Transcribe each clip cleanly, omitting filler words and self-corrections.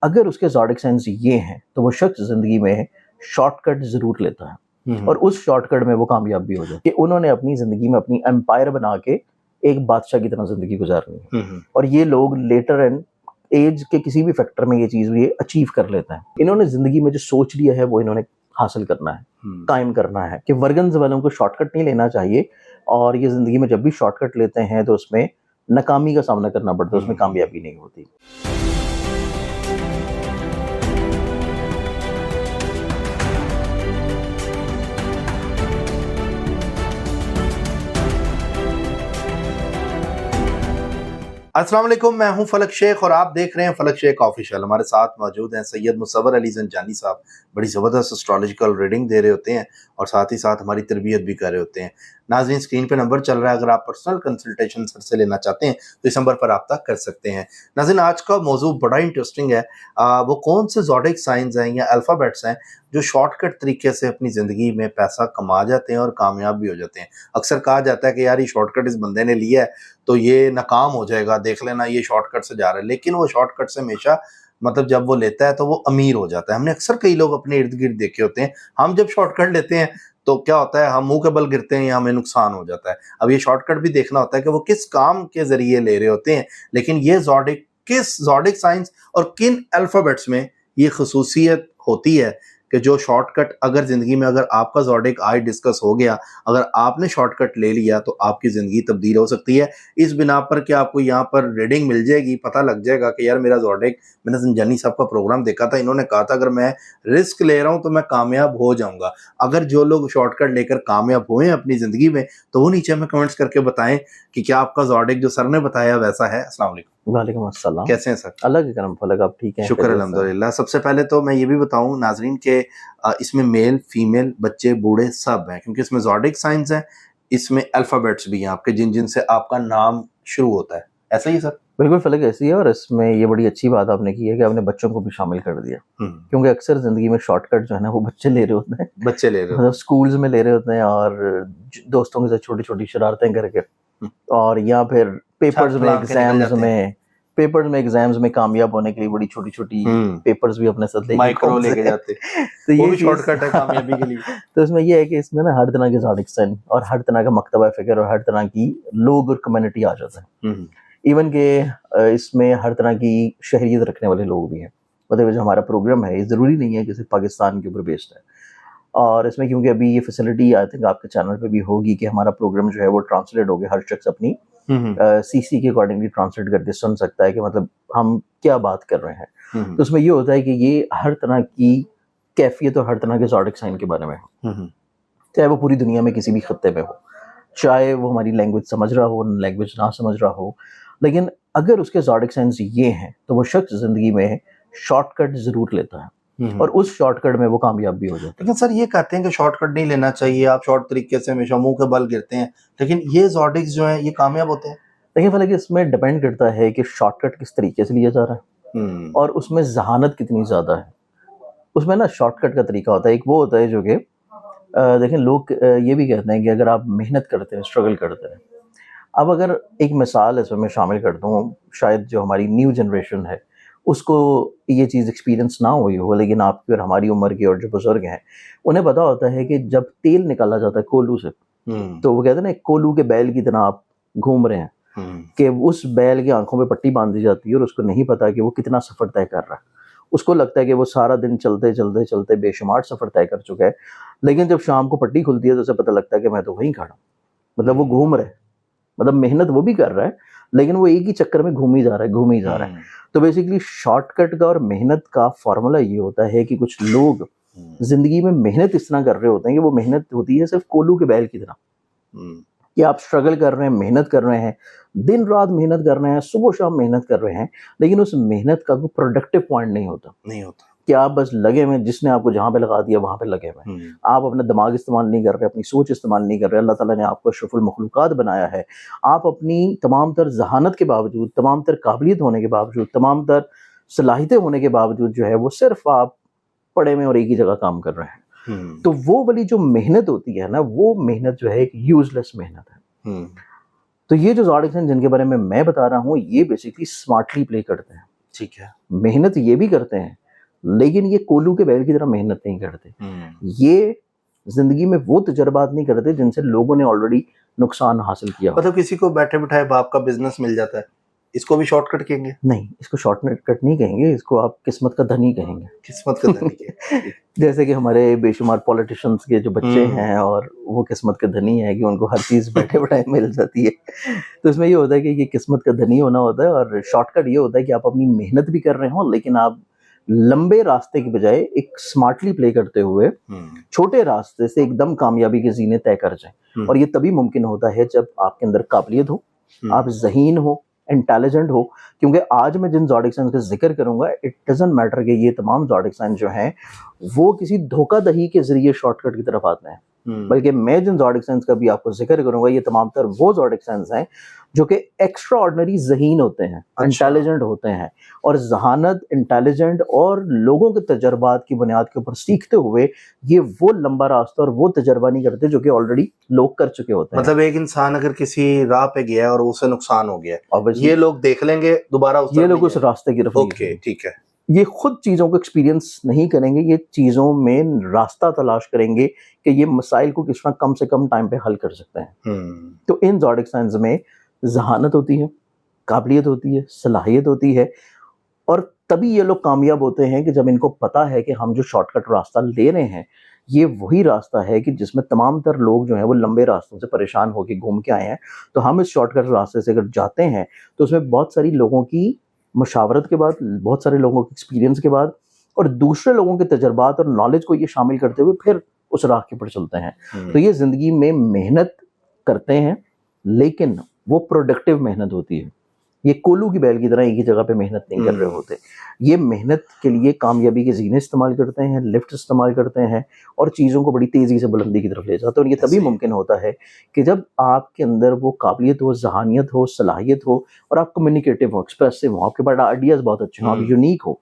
अगर उसके zodiac science ये हैं तो वो शख्स ज़िंदगी में शॉर्टकट ज़रूर लेता है और उस शॉर्टकट में वो कामयाब भी हो जाए कि उन्होंने अपनी ज़िंदगी में अपनी एम्पायर बना के एक बादशाह की तरह ज़िंदगी गुजारनी है। और ये लोग लेटर एंड एज के किसी भी फैक्टर में ये चीज़ ये अचीव कर लेते हैं। इन्होंने ज़िंदगी में जो सोच लिया है वो इन्होंने हासिल करना है, कायम करना है कि वर्गन्स वालों को शॉर्टकट नहीं लेना चाहिए। और ये ज़िंदगी में जब भी शॉर्टकट लेते हैं तो उसमें नाकामी का सामना करना पड़ता है, उसमें कामयाबी नहीं होती। अस्सलाम वालेकुम, मैं हूं फलक शेख और आप देख रहे हैं फलक शेख ऑफिशियल। हमारे साथ मौजूद हैं सैयद मुसव्वर अली ज़ंजानी साहब। बड़ी ज़बरदस्त एस्ट्रोलॉजिकल रीडिंग दे रहे होते हैं और साथ ही साथ हमारी तरबियत भी कर रहे होते हैं। नाज़रीन, स्क्रीन पे नंबर चल रहा है, अगर आप पर्सनल कंसल्टेशन सर से लेना चाहते हैं तो इस नंबर पर रब्ता कर सकते हैं। नाज़रीन, आज का मौजू बड़ा इंटरेस्टिंग है। वो कौन से ज़ोडिक साइंस हैं या अल्फ़ाबेट्स हैं जो शॉर्टकट तरीके से अपनी ज़िंदगी में पैसा कमा जाते हैं और कामयाब भी हो जाते हैं। अक्सर कहा जाता है कि यार ये शॉर्टकट इस बंदे ने लिया है तो ये नाकाम हो जाएगा, देख लेना ये शॉर्टकट से जा रहा है, लेकिन वो शॉर्टकट से हमेशा मतलब जब वो लेता है तो वो अमीर हो जाता है। हमने अक्सर कई लोग अपने इर्द गिर्द देखे होते हैं, हम जब शॉर्टकट लेते हैं तो क्या होता है, हम मुंह के बल गिरते हैं या हमें नुकसान हो जाता है। अब ये शॉर्टकट भी देखना होता है कि वो किस काम के जरिए ले रहे होते हैं, लेकिन ये ज़ोडिक किस ज़ोडिक साइंस और किन अल्फ़ाबेट्स में ये खसूसियत होती है कि जो शॉर्टकट अगर ज़िंदगी में अगर आपका ज़ोडिक आज डिस्कस हो गया, अगर आपने शॉर्टकट ले लिया तो आपकी ज़िंदगी तब्दील हो सकती है। इस बिना पर कि आपको यहाँ पर रीडिंग मिल जाएगी, पता लग जाएगा कि यार मेरा ज़ोडिक, मैंने ज़ंजानी साहब का प्रोग्राम देखा था, इन्होंने कहा था अगर मैं रिस्क ले रहा हूँ तो मैं कामयाब हो जाऊँगा। अगर जो लोग शॉर्टकट लेकर कामयाब हुए हैं अपनी ज़िंदगी में तो वो नीचे हमें कमेंट्स करके बताएं कि क्या आपका ज़ोडिक जो सर ने बताया वैसा है। अस्सलाम वालेकुम। वालेकुम अस्सलाम। कैसे हैं सर? अल्लाह के करम फलक, आप ठीक हैं? शुक्र अल्हम्दुलिल्लाह। सबसे पहले तो मैं ये भी बताऊं नाजरीन के इसमें मेल फीमेल बच्चे बूढ़े सब हैं, क्योंकि इसमें ज़ोडिक साइंस है, इसमें अल्फ़ाबेट्स भी हैं आपके जिन जिन से आपका नाम शुरू होता है। ऐसा ही सर? बिल्कुल फलक ऐसी है। और इसमें ये बड़ी अच्छी बात आपने की है कि आपने बच्चों को भी शामिल कर दिया, क्योंकि अक्सर जिंदगी में शॉर्टकट जो है ना वो बच्चे ले रहे होते हैं, बच्चे ले रहे मतलब स्कूल्स में ले रहे होते हैं और दोस्तों के साथ छोटी छोटी शरारतें करके, और या फिर पेपर्स में एग्जाम्स में कामयाब होने के लिए बड़ी छोटी छोटी पेपर्स भी अपने साथ माइक्रो लेके जाते तो ये शॉर्टकट है कामयाबी के लिए। तो इसमें ये है कि इसमें ना हर तरह के ज़ोडिक साइन और हर तरह का मकतबा फिक्र और हर तरह की लोग और कम्युनिटी आ जाता है। इवन के इसमें हर तरह की शहरियत रखने वाले लोग भी हैं। मतलब जो हमारा प्रोग्राम है ये ज़रूरी नहीं है कि सिर्फ पाकिस्तान के ऊपर बेस्ड है। और इसमें क्योंकि अभी ये फैसिलिटी आई थिंक आपके चैनल पे भी होगी कि हमारा प्रोग्राम जो है वो ट्रांसलेट हो गया, हर शख्स अपनी सीसी के अकॉर्डिंगली ट्रांसलेट करके सुन सकता है कि मतलब हम क्या बात कर रहे हैं। तो उसमें ये होता है कि ये हर तरह की कैफियत और हर तरह के ज़ोडिक साइन के बारे में हो, चाहे वो पूरी दुनिया में किसी भी खत्ते में हो, चाहे वो हमारी लैंग्वेज समझ रहा हो लैंग्वेज ना समझ रहा हो, लेकिन अगर उसके ज़ोडिक साइंस ये हैं तो वो शख्स ज़िंदगी में शॉर्टकट ज़रूर लेता है और उस शॉर्टकट में वो कामयाब भी हो जाता है। लेकिन सर ये कहते हैं कि शॉर्टकट नहीं लेना चाहिए, आप शॉर्ट तरीके से हमेशा मुंह के बल गिरते हैं, लेकिन ये ज़ोडिक्स जो हैं ये कामयाब होते हैं। देखिए फलक, इसमें डिपेंड करता है कि शॉर्टकट किस तरीके से लिया जा रहा है और उसमें जहानत कितनी ज़्यादा है। उसमें ना शॉर्टकट का तरीका होता है, एक वो होता है जो कि देखें लोग ये भी कहते हैं कि अगर आप मेहनत करते हैं, स्ट्रगल करते हैं। अब अगर एक मिसाल इसमें मैं शामिल कर दूँ, शायद जो हमारी न्यू जनरेशन है उसको ये चीज़ एक्सपीरियंस ना हुई हो, लेकिन आपकी और हमारी उम्र के और जो बुजुर्ग हैं उन्हें पता होता है कि जब तेल निकाला जाता है कोल्हू से, तो वो कहते हैं ना कोल्हू के बैल की तरह आप घूम रहे हैं, कि उस बैल की आंखों पे पट्टी बांध दी जाती है और उसको नहीं पता कि वो कितना सफ़र तय कर रहा है। उसको लगता है कि वो सारा दिन चलते चलते चलते बेशुमार सफ़र तय कर चुका है, लेकिन जब शाम को पट्टी खुलती है तो उसे पता लगता है कि मैं तो वहीं खड़ा हूँ। मतलब वो घूम रहा है, मतलब मेहनत वो भी कर रहा है लेकिन वो एक ही चक्कर में घूम ही जा रहा है। तो बेसिकली शॉर्टकट का और मेहनत का फॉर्मूला ये होता है कि कुछ लोग जिंदगी में मेहनत इस तरह कर रहे होते हैं कि वो मेहनत होती है सिर्फ कोल्हू के बैल की तरह, कि आप स्ट्रगल कर रहे हैं, मेहनत कर रहे हैं, दिन रात मेहनत कर रहे हैं, सुबह शाम मेहनत कर रहे हैं, लेकिन उस मेहनत का कोई प्रोडक्टिव पॉइंट नहीं होता कि आप बस लगे हुए, जिसने आपको जहाँ पे लगा दिया वहाँ पे लगे हुए, आप अपना दिमाग इस्तेमाल नहीं कर रहे, अपनी सोच इस्तेमाल नहीं कर रहे। अल्लाह ताला ने आपको अशरफुल मखलूकात बनाया है, आप अपनी तमाम तर जहानत के बावजूद, तमाम तर काबिलियत होने के बावजूद, तमाम तर सलाहियतें होने के बावजूद जो है वो सिर्फ आप पड़े में और एक ही जगह काम कर रहे हैं। तो वो वाली जो मेहनत होती है ना, वो मेहनत जो है एक यूजलेस मेहनत है। तो ये जो ज़ोडिक साइन जिनके बारे में मैं बता रहा हूँ ये बेसिकली स्मार्टली प्ले करते हैं। ठीक है। मेहनत ये भी करते हैं, लेकिन ये कोल्हू के बैल की तरह मेहनत नहीं करते। ये जिंदगी में वो तजर्बात नहीं करते जिनसे लोगों ने ऑलरेडी नुकसान हासिल किया। मतलब किसी को बैठे बिठाए बाप का बिजनेस मिल जाता है, इसको भी शॉर्टकट कहेंगे? नहीं, इसको शॉर्टकट नहीं कहेंगे, इसको आप किस्मत का धनी कहेंगे। किस्मत का धनी कहेंगे। जैसे कि हमारे बेशुमार पॉलिटिशियंस के जो बच्चे हैं और वो किस्मत के धनी है कि उनको हर चीज़ बैठे बिठाए मिल जाती है। तो इसमें ये होता है कि ये किस्मत का धनी होना होता है, और शॉर्टकट ये होता है कि आप अपनी मेहनत भी कर रहे हो, लेकिन आप लंबे रास्ते की बजाय एक स्मार्टली प्ले करते हुए छोटे रास्ते से एकदम कामयाबी के जीने तय कर जाएं। और ये तभी मुमकिन होता है जब आपके अंदर काबिलियत हो, आप ज़हीन हो, इंटेलिजेंट हो। क्योंकि आज मैं जिन ज़ोडिक साइंस का जिक्र करूंगा, इट डजंट मैटर कि ये तमाम ज़ोडिक साइंस जो हैं वो किसी धोखाधड़ी के जरिए शॉर्टकट की तरफ आते हैं, बल्कि मैं जिन ज़ोडिक साइंस का भी आपको जिक्र करूंगा, ये तमाम तर वो ज़ोडिक साइंस हैं जो कि एक्स्ट्रा ऑर्डिनरी ज़हीन होते हैं, इंटेलिजेंट होते हैं, और जहानत, इंटेलिजेंट और लोगों के तजर्बात की बुनियाद के ऊपर सीखते हुए ये वो लंबा रास्ता और वो तजर्बा नहीं करते जो कि ऑलरेडी लोग कर चुके होते हैं। मतलब एक इंसान अगर किसी राह पे गया है और उसे नुकसान हो गया, ये लोग देख लेंगे दोबारा, ये लोग उस रास्ते की तरफ, ओके ठीक है, ये खुद चीज़ों को एक्सपीरियंस नहीं करेंगे, ये चीज़ों में रास्ता तलाश करेंगे कि ये मसाइल को किस तरह कम से कम टाइम पे हल कर सकते हैं। तो इन ज़ोडिक साइंस में जहानत होती है, काबिलियत होती है, सलाहियत होती है, और तभी ये लोग कामयाब होते हैं कि जब इनको पता है कि हम जो शॉर्टकट रास्ता ले रहे हैं ये वही रास्ता है कि जिसमें तमाम तर लोग जो हैं वो लंबे रास्तों से परेशान होकर घूम के आए हैं। तो हम इस शॉर्टकट रास्ते से अगर जाते हैं तो उसमें बहुत सारी लोगों की मशावरत के बाद, बहुत सारे लोगों के एक्सपीरियंस के बाद और दूसरे लोगों के तजर्बात और नॉलेज को ये शामिल करते हुए फिर उस राह के ऊपर चलते हैं। तो ये ज़िंदगी में मेहनत करते हैं, लेकिन वो प्रोडक्टिव मेहनत होती है। ये कोल्हू की बैल की तरह एक ही जगह पे मेहनत नहीं कर रहे होते। ये मेहनत के लिए कामयाबी के जीने इस्तेमाल करते हैं, लिफ्ट इस्तेमाल करते हैं और चीज़ों को बड़ी तेज़ी से बुलंदी की तरफ ले जाते हैं। और ये तभी मुमकिन होता है कि जब आपके अंदर वो काबिलियत हो, जहानियत हो, सलाहियत हो, और आप कम्युनिकेटिव हो, एक्सप्रेसिव हो, आपके पास आइडियाज़ बहुत अच्छे हो, आप यूनिक हो।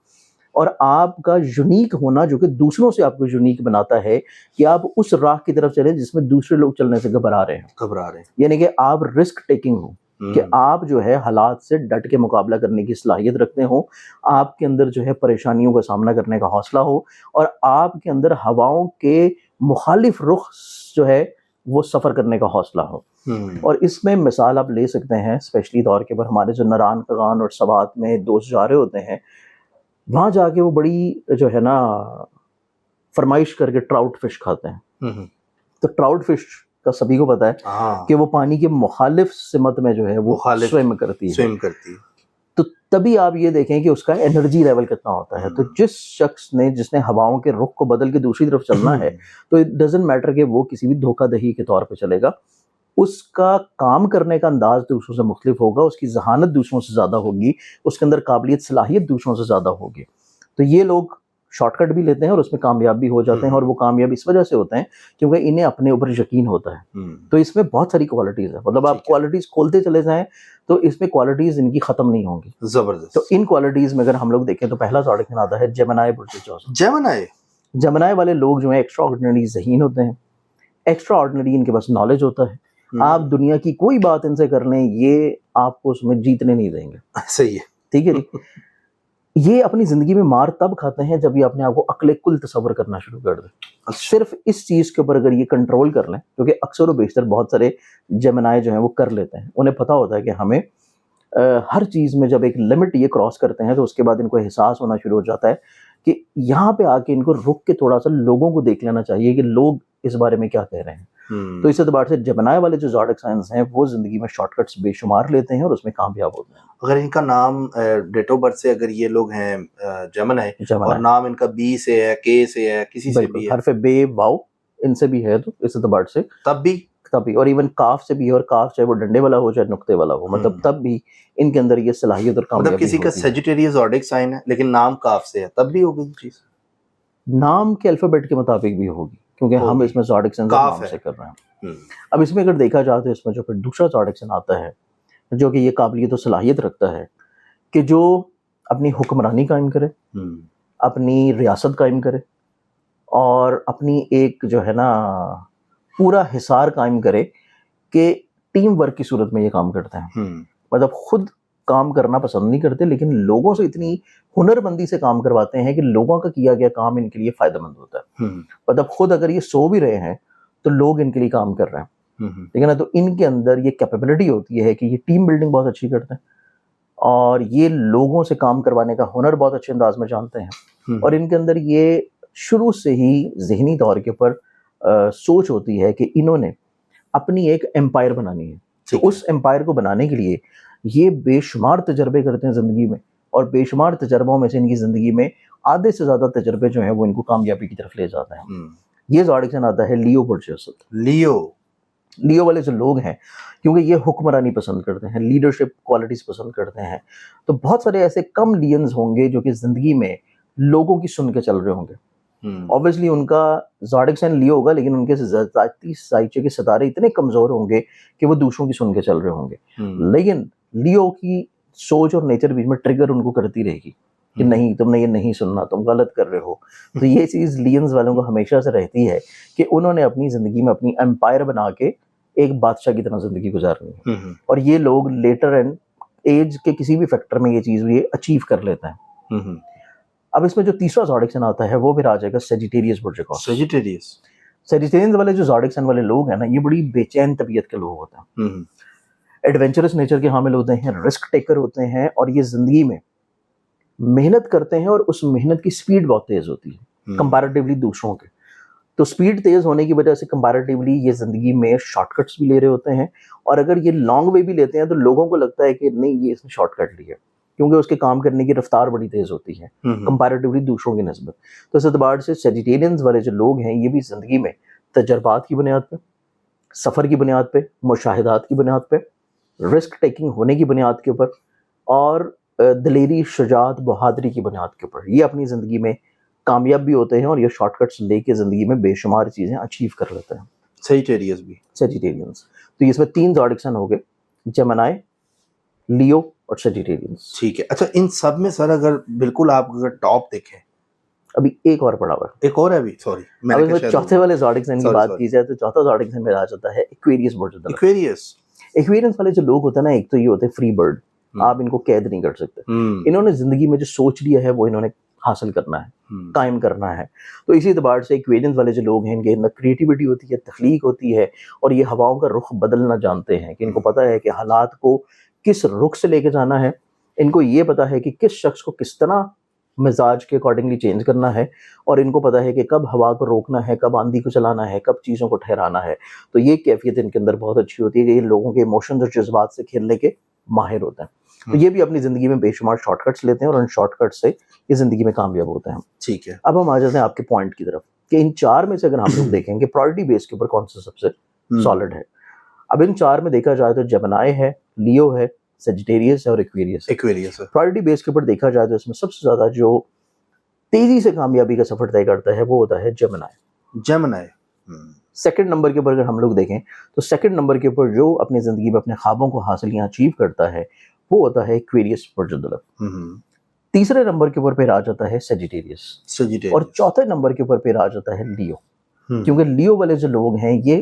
और आपका यूनिक होना जो कि दूसरों से आपको यूनिक बनाता है कि आप उस राह की तरफ चलें जिसमें दूसरे लोग चलने से घबरा रहे हैं। यानी कि आप रिस्क टेकिंग हो, कि आप जो है हालात से डट के मुकाबला करने की सलाहियत रखते हो, आपके अंदर जो है परेशानियों का सामना करने का हौसला हो, और आपके अंदर हवाओं के मुखालिफ रुख जो है वो सफ़र करने का हौसला हो। और इसमें मिसाल आप ले सकते हैं स्पेशली तौर के पर हमारे जो नरान कगान और सवात में दोस्त जा रहे होते हैं, वहाँ जाके वो बड़ी जो है ना फरमाइश करके ट्राउट फिश खाते हैं। तो ट्राउट फिश का सभी को पता है कि वो पानी के मुखालिफ सिमत में जो है वो स्विम करती है। तो तभी आप ये देखें कि उसका एनर्जी लेवल कितना होता है। तो जिस शख्स ने जिसने हवाओं के रुख को बदल के दूसरी तरफ चलना है, तो इट डजंट मैटर कि वो किसी भी धोखाधड़ी के तौर पे चलेगा, उसका काम करने का अंदाज दूसरों से मुख्तलिफ होगा, उसकी जहानत दूसरों से ज़्यादा होगी, उसके अंदर काबिलियत सलाहियत दूसरों से ज़्यादा होगी। तो ये लोग शॉर्टकट भी लेते हैं और उसमें कामयाब भी हो जाते हैं, और वो कामयाब इस वजह से होते हैं क्योंकि इन्हें अपने ऊपर यकीन होता है। तो इसमें बहुत सारी क्वालिटीज़ है, मतलब आप क्वालिटीज़ खोलते चले जाएं तो इसमें क्वालिटीज़ इनकी ख़त्म नहीं होंगी। ज़बरदस्त। तो इन क्वालिटीज़ में अगर हम लोग देखें तो पहला ज़ोडिक आता है जेमिनी बुर्जुजोस। जेमिनी वाले लोग जो है एक्स्ट्रा ऑर्डिनरी ज़हीन होते हैं, एक्स्ट्रा ऑर्डिनरी इनके पास नॉलेज होता है। आप दुनिया की कोई बात इनसे कर लें, ये आपको उसमें जीतने नहीं देंगे। सही है, ठीक है। ये अपनी ज़िंदगी में मार तब खाते हैं जब ये अपने आप को अक्ल कुल तस्वर करना शुरू कर दें। सिर्फ इस चीज़ के ऊपर अगर ये कंट्रोल कर लें, क्योंकि अक्सर व बेशतर बहुत सारे जेमिनी जो हैं वो कर लेते हैं, उन्हें पता होता है कि हमें हर चीज़ में जब एक लिमिट ये क्रॉस करते हैं तो उसके बाद इनको एहसास होना शुरू हो जाता है कि यहाँ पे आके इनको रुक के थोड़ा सा लोगों को देख लेना चाहिए कि लोग इस बारे में क्या कह रहे हैं। तो इस एतबार से जेमिनी वाले जो ज़ोडिक साइंस हैं वो ज़िंदगी में शॉर्टकट्स बेशुमार लेते हैं और उसमें कामयाब होते हैं। अगर इनका नाम डेट ऑफ बर्थ से अगर ये लोग हैं जेमिनी और नाम इनका बी से है, के से है, किसी से भी है, हरफ बे वाव इनसे भी है, तो इस एतबार से तब भी और इवन काफ से भी है, और काफ चाहे वो डंडे वाला हो चाहे नुक्ते वाला हो, मतलब तब भी इनके अंदर ये सलाहियत और कामयाबी। मतलब किसी का सजिटेरियस ज़ोडिक साइन है लेकिन नाम काफ से है, तब भी होगी चीज, नाम के अल्फाबेट के मुताबिक भी होगी, क्योंकि हम इसमें ज़ोडिक साइन नाम से कर रहे हैं। अब इसमें अगर देखा जाए तो इसमें जो फिर दूसरा ज़ोडिक साइन आता है जो कि ये काबिलियत और सलाहियत रखता है कि जो अपनी हुक्मरानी कायम करे, अपनी रियासत कायम करे, और अपनी एक जो है ना पूरा हिसार कायम करे कि टीम वर्क की सूरत में ये काम करते हैं। मतलब खुद काम करना पसंद नहीं करते, लेकिन लोगों से इतनी हुनरमंदी से काम करवाते हैं कि लोगों का किया गया काम इनके लिए फायदेमंद होता है। मतलब खुद अगर ये सो भी रहे हैं तो लोग इनके लिए काम कर रहे हैं, ठीक है ना। तो इनके अंदर ये कैपेबिलिटी होती है कि ये टीम बिल्डिंग बहुत अच्छी करते हैं और ये लोगों से काम करवाने का हुनर बहुत अच्छे अंदाज में जानते हैं। और इनके अंदर ये शुरू से ही ज़हनी तौर के ऊपर सोच होती है कि इन्होंने अपनी एक एम्पायर बनानी है। तो उस एम्पायर को बनाने के लिए ये बेशुमार तजर्बे करते हैं ज़िंदगी में, और बेशुमार तजर्बों में से इनकी ज़िंदगी में आधे से ज़्यादा तजर्बे जो हैं वो इनको कामयाबी की तरफ ले जाते हैं। ये ज़ोडिएक आता है लियो बर्चेस। लियो वाले जो लोग हैं, क्योंकि ये हुक्मरानी पसंद करते हैं, लीडरशिप क्वालिटीज पसंद करते हैं, तो बहुत सारे ऐसे कम लियंस होंगे जो कि ज़िंदगी में लोगों की सुन के चल रहे होंगे। ऑब्वियसली उनका ज़ोडिएक साइन लियो होगा, लेकिन उनके ज़ाती साइचे के सितारे इतने कमज़ोर होंगे कि वो दूसरों की सुन के चल रहे होंगे। लेकिन लियो की सोच और नेचर बीच में ट्रिगर उनको करती रहेगी कि नहीं, तुमने ये नहीं सुनना, तुम गलत कर रहे हो। तो ये चीज़ लियंस वालों को हमेशा से रहती है कि उन्होंने अपनी ज़िंदगी में अपनी एम्पायर बना के एक बादशाह की तरह ज़िंदगी गुजारनी है। और ये लोग लेटर एंड एज के किसी भी फैक्टर में ये चीज़ ये अचीव कर लेते हैं। अब इसमें जो तीसरा ज़ोडिएक साइन आता है वो फिर आ जाएगा सेजिटेरियस बर्चेकॉस। सेजिटेरियंस वाले जो ज़ोडिएक साइन वाले लोग हैं ना, ये बड़ी बेचैन तबीयत के लोग होते हैं, एडवेंचरस नेचर के हामिल होते हैं, रिस्क टेकर होते हैं, और ये ज़िंदगी में मेहनत करते हैं और उस मेहनत की स्पीड बहुत तेज़ होती है कंपैरेटिवली दूसरों के। तो स्पीड तेज़ होने की वजह से कंपैरेटिवली ये ज़िंदगी में शॉर्टकट्स भी ले रहे होते हैं, और अगर ये लॉन्ग वे भी लेते हैं तो लोगों को लगता है कि नहीं, ये इसने शॉर्टकट लिया, क्योंकि उसके काम करने की रफ्तार बड़ी तेज़ होती है कंपैरेटिवली दूसरों की निस्बत। तो इस एतबार से सेजिटेरियंस वाले जो लोग हैं, ये भी ज़िंदगी में तजर्बात की बुनियाद पे, सफ़र की बुनियाद पे, मुशाहिदात की बुनियाद पे, रिस्क टेकिंग होने की बुनियाद के ऊपर, और दिलेरी, शुजाअत, बहादुरी की बुनियाद के ऊपर ये अपनी ज़िंदगी में कामयाब भी होते हैं, और ये शॉर्टकट्स लेके ज़िंदगी में बेशुमार चीज़ें अचीव कर लेते हैं। सेजिटेरियंस। तो ये इसमें 3 ज़ोडिएक साइन हो गए, जेमिनी, लियो और सेजिटेरियंस। ठीक है। अच्छा, इन सब में सर अगर बिल्कुल आप अगर टॉप देखें, अभी एक और पड़ा हुआ है, एक और है अभी, सॉरी मैंने चौथे वाले ज़ोडिएक साइन की बात की जाए तो चौथा ज़ोडिएक साइन में आ जाता है एक्वेरियस बर्ड। एक्वेरियस वाले जो लोग होते हैं ना, एक तो ये होते हैं फ्री बर्ड, आप इनको कैद नहीं कर सकते। इन्होंने जिंदगी में जो सोच लिया है वो इन्होंने हासिल करना है, कायम करना है। तो इसी एतबार से एक्वेरियंस वाले जो लोग हैं, इनके अंदर क्रिएटिविटी होती है, तख्लीक होती है, और ये हवाओं का रुख बदलना जानते हैं कि इनको पता है कि हालात को किस रुख से लेके जाना है। इनको ये पता है कि किस शख्स को किस तरह मिजाज के अकॉर्डिंगली चेंज करना है, और इनको पता है कि कब हवा को रोकना है, कब आंधी को चलाना है, कब चीज़ों को ठहराना है। तो ये कैफियत इनके अंदर बहुत अच्छी होती है कि ये लोगों के इमोशंस और जज्बात से खेलने के माहिर होते हैं। तो ये भी अपनी ज़िंदगी में बेशुमार शॉर्टकट्स लेते हैं और उन शॉर्टकट्स से ये ज़िंदगी में कामयाब होते हैं। ठीक है। अब हम आ जाते हैं आपके पॉइंट की तरफ कि इन 4 में से अगर हम लोग देखें कि प्रायोरिटी बेस के ऊपर कौन सा सबसे सॉलिड है। अब इन 4 में देखा जाए तो जेमिनी है, लियो है, सेजिटेरियस है और एक्वेरियस है। प्रायोरिटी बेस के ऊपर देखा जाए तो इसमें सबसे ज़्यादा जो तेज़ी से कामयाबी का सफ़र तय करता है वो होता है जेमिनी। सेकंड नंबर के ऊपर अगर हम लोग देखें तो सेकंड नंबर के ऊपर जो अपनी ज़िंदगी में अपने ख्वाबों को हासिल या अचीव करता है वो होता है एक्वेरियस बर्ड। तीसरे नंबर के ऊपर पे आ जाता है सेजिटेरियस, और चौथे नंबर के ऊपर पे आ जाता है लियो। क्योंकि लियो वाले जो लोग हैं ये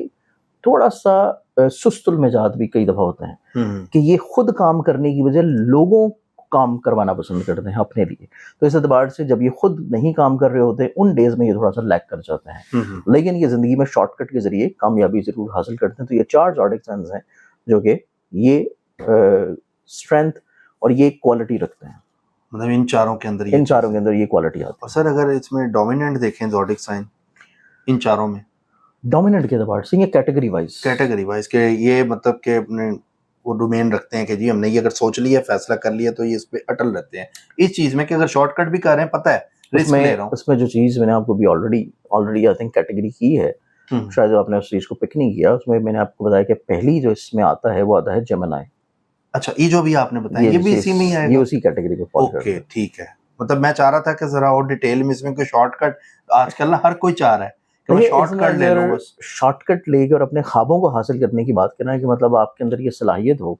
थोड़ा सा सुस्तुल मिजाज भी कई दफ़ा होते हैं कि ये खुद काम करने की बजाय लोगों काम करवाना पसंद करते हैं अपने लिए। तो इस एतबार से जब ये खुद नहीं काम कर रहे होते उन डेज में ये थोड़ा सा लैग कर जाते हैं, लेकिन ये ज़िंदगी में शॉर्टकट के जरिए कामयाबी ज़रूर हासिल करते हैं। तो ये 4 ज़ोडिएक साइंस हैं जो कि ये स्ट्रेंथ और ये क्वालिटी रखते हैं। मतलब इन चारों के अंदर ये क्वालिटी आती है। और सर अगर इसमें डोमिनेंट देखें ज़ोडिएक साइन इन चारों में, डोमिनेंट के एतबार से ये कैटेगरी वाइज के ये मतलब के अपने वो डोमेन रखते हैं कि जी हमने ये अगर सोच लिया, फैसला कर लिया तो ये इस पे अटल रहते हैं इस चीज में कि अगर शॉर्टकट भी कर रहे हैं, पता है रिस्क ले रहा हूं। उसमें जो चीज मैंने आपको भी ऑलरेडी आई थिंक कैटेगरी की है, शायद आपने उस चीज को पिक नहीं किया। उसमें मैंने आपको बताया कि पहली जो इसमें आता है वो आता है जेमिनी। अच्छा, ये जो भी आपने बताया ये भी इसी में ही आएगा, ये उसी कैटेगरी को फॉलो करता है। ओके, ठीक है। मतलब मैं चाह रहा था कि जरा और डिटेल में इसमें कोई शॉर्टकट, आजकल ना हर कोई चाह रहा है कि शॉर्टकट ले लो, बस शॉर्टकट लेके और अपने ख्वाबों को हासिल करने की बात करना है कि मतलब आपके अंदर ये सलाहियत हो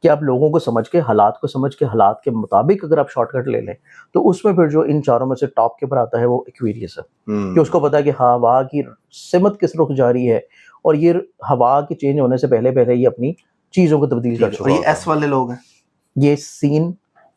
कि आप लोगों को समझ के, हालात को समझ के, हालात के मुताबिक अगर आप शॉर्टकट ले लें, तो उसमें फिर जो इन चारों में से टॉप के ऊपर आता है वो एक्वेरियस है कि उसको पता है कि हवा की सिमत किस रुख जा रही है और ये हवा के चेंज होने से पहले ये अपनी चीज़ों को तब्दील कर चुका है। ये एस वाले लोग हैं, ये सीन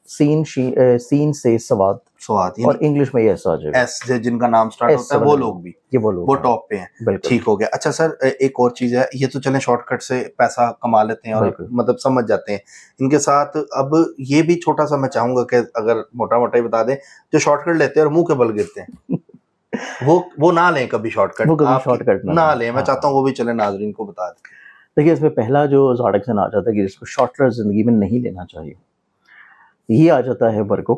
सीन से सवाद स्वाद और इंग्लिश में ये ऐसा आ जाएगा। एस से जिनका नाम स्टार्ट होता है वो लोग भी, ये वो टॉप पे हैं। बिल्कुल ठीक हो गया। अच्छा सर, एक और चीज है, ये तो चले शॉर्टकट से पैसा कमा लेते हैं और मतलब समझ जाते हैं, इनके साथ अब ये भी छोटा सा मैं चाहूंगा कि अगर मोटा मोटा ही बता दें, जो शॉर्टकट लेते हैं और मुंह के बल गिरते हैं वो ना लें कभी शॉर्टकट ना लें। मैं चाहता हूँ वो भी चले नाजरीन को बता दें। देखिए, इसमें पहला जो ज़ाड़क्सन आ जाता है कि जिसको शॉर्टकट जिंदगी में नहीं लेना चाहिए, ये आ जाता है वर्गो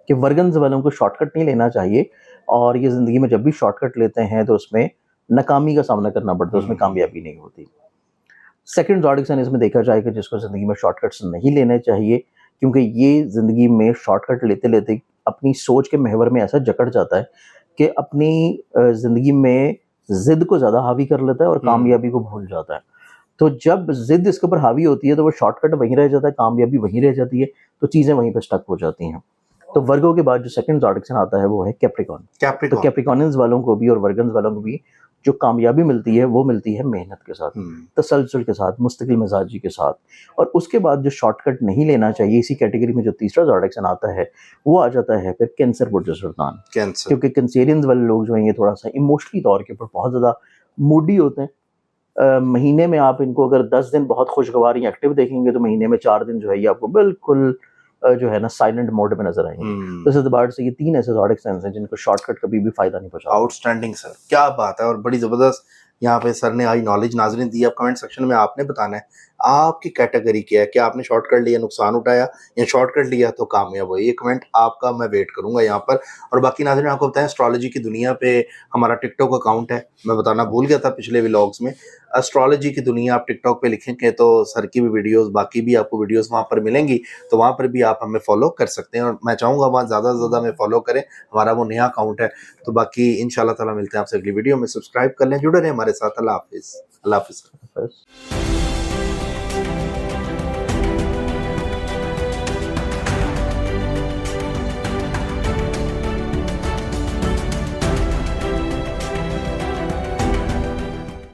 कि वर्गन्स वालों को शॉर्टकट नहीं लेना चाहिए, और ये जिंदगी में जब भी शॉर्टकट लेते हैं तो उसमें नाकामी का सामना करना पड़ता है, उसमें कामयाबी नहीं होती। सेकंड ज़ाड़क्सन इसमें देखा जाए कि जिसको जिंदगी में शॉर्टकट्स नहीं लेने चाहिए, क्योंकि ये जिंदगी में शॉर्टकट लेते लेते अपनी सोच के महवर में ऐसा जकड़ जाता है कि अपनी जिंदगी में जिद को ज्यादा हावी कर लेता है और कामयाबी को भूल जाता है। तो जब जिद इसके ऊपर हावी होती है तो वो शॉर्टकट वहीं रह जाता है, कामयाबी वहीं रह जाती है, तो चीजें वहीं पर स्टक हो जाती हैं। तो वर्गो के बाद जो सेकंड ज़ाड़क्सन आता है वो है कैप्रिकॉन। तो कैप्रिकॉनियंस वालों को भी और वर्गन्स वालों को भी जो कामयाबी मिलती है वो मिलती है मेहनत के साथ, तसलसल के साथ, मुस्तकिल मिजाजी के साथ। और उसके बाद जो शॉर्टकट नहीं लेना चाहिए, इसी कैटेगरी में जो तीसरा ज़ाड़क्सन आता है वो आ जाता है फिर कैंसर बुर्ज सुल्तान। क्योंकि कैंसेरियंस वाले लोग जो हैं ये थोड़ा सा इमोशनली तौर के ऊपर बहुत ज़्यादा मूडी होते हैं। महीने में आप इनको अगर 10 दिन बहुत खुशगवार एक्टिव देखेंगे तो महीने में 4 दिन जो है ये आपको बिल्कुल जो है ना साइलेंट मोड में नजर आएंगे। तो इस एतबार से ये 3 ऐसे ज़ाड़क्सन्स हैं जिनको शॉर्टकट कभी भी फायदा नहीं पहुंचा। आउटस्टैंडिंग सर, क्या बात है, और बड़ी जबरदस्त यहाँ पे सर ने आई नॉलेज नाज़रीन दी। अब कमेंट सेक्शन में आपने बताना है आपकी कैटेगरी क्या है, क्या आपने शॉर्टकट लिया नुकसान उठाया या शॉर्टकट लिया तो कामयाब हुए। ये कमेंट आपका मैं वेट करूंगा यहाँ पर। और बाकी नाज़रीन आपको बताएं, एस्ट्रोलॉजी की दुनिया पे हमारा टिकटॉक अकाउंट है, मैं बताना भूल गया था पिछले व्लॉग्स में। एस्ट्रोलॉजी की दुनिया आप टिकटॉक पे लिखेंगे तो सर की भी वीडियोस, बाकी भी आपको वीडियोस वहाँ पर मिलेंगी, तो वहाँ पर भी आप हमें फॉलो कर सकते हैं। और मैं चाहूँगा वहाँ ज़्यादा से ज़्यादा हमें फॉलो करें, हमारा वो नया अकाउंट है। तो बाकी इंशाल्लाह ताला मिलते हैं आपसे अगली वीडियो में। सब्सक्राइब कर लें, जुड़े रहें हमारे साथ। अल्लाह हाफिज़।